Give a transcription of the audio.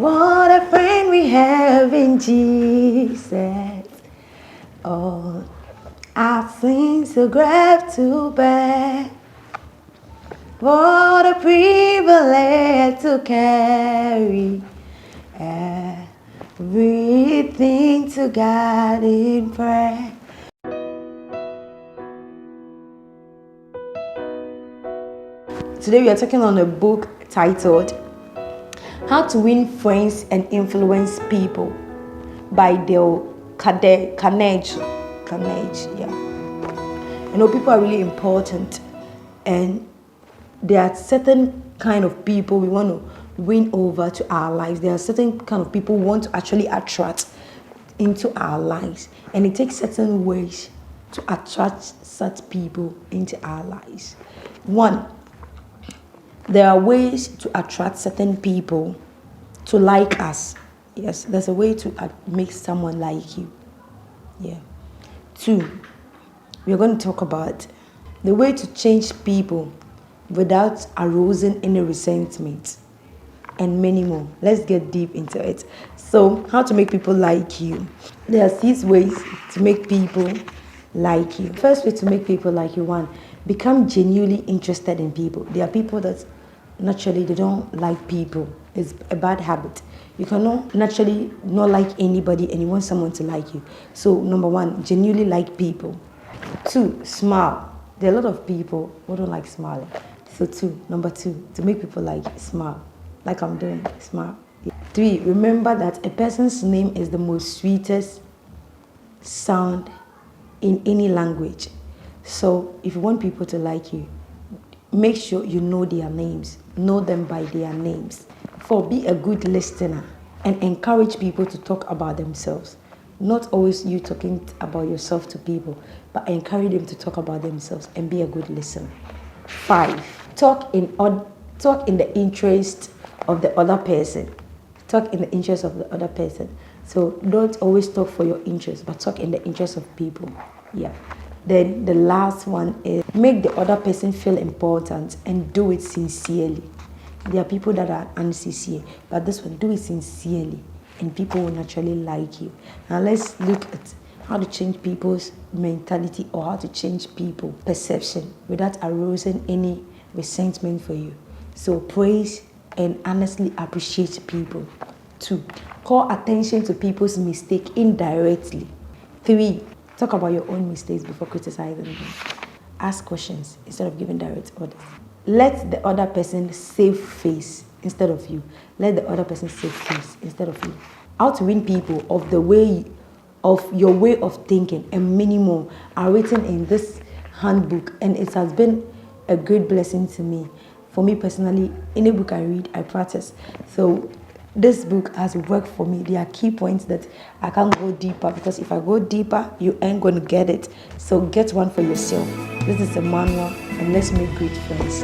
What a friend we have in Jesus. All our sins to grave to bear. What a privilege to carry everything to God in prayer. Today we are talking on a book titled How to Win Friends and Influence People by Dale Carnegie. Yeah. You know, people are really important, and there are certain kind of people we want to win over to our lives. There are certain kind of people we want to actually attract into our lives, and it takes certain ways to attract such people into our lives. One, there are ways to attract certain people to like us. Yes, there's a way to make someone like you. Yeah. Two, we're going to talk about the way to change people without arousing any resentment, and many more. Let's get deep into it. So, how to make people like you? There are 6 ways to make people like you. First way to make people like you: 1, become genuinely interested in people. There are people that naturally they don't like people. It's a bad habit. You cannot naturally not like anybody and you want someone to like you. So number 1, genuinely like people. 2, smile. There are a lot of people who don't like smiling. So number 2, to make people like, smile. Like I'm doing, smile. 3, remember that a person's name is the most sweetest sound in any language. So if you want people to like you, make sure you know their names. Know them by their names. 4, be a good listener and encourage people to talk about themselves. Not always you talking about yourself to people, but encourage them to talk about themselves and be a good listener. 5, talk in the interest of the other person. Talk in the interest of the other person. So don't always talk for your interest, but talk in the interest of people. Yeah. Then the last one is make the other person feel important and do it sincerely. There are people that are unsincere, but this one, do it sincerely and people will naturally like you. Now let's look at how to change people's mentality, or how to change people's perception without arousing any resentment for you. So praise and honestly appreciate people. 2, call attention to people's mistake indirectly. 3, talk about your own mistakes before criticizing them. Ask questions instead of giving direct orders. Let the other person save face instead of you. Let the other person save face instead of you. How to win people of your way of thinking and many more are written in this handbook, and it has been a great blessing to me. For me personally, any book I read, I practice. So this book has worked for me. There are key points that I can't go deeper, because if I go deeper, you ain't going to get it. So get one for yourself. This is a manual, and let's make great friends.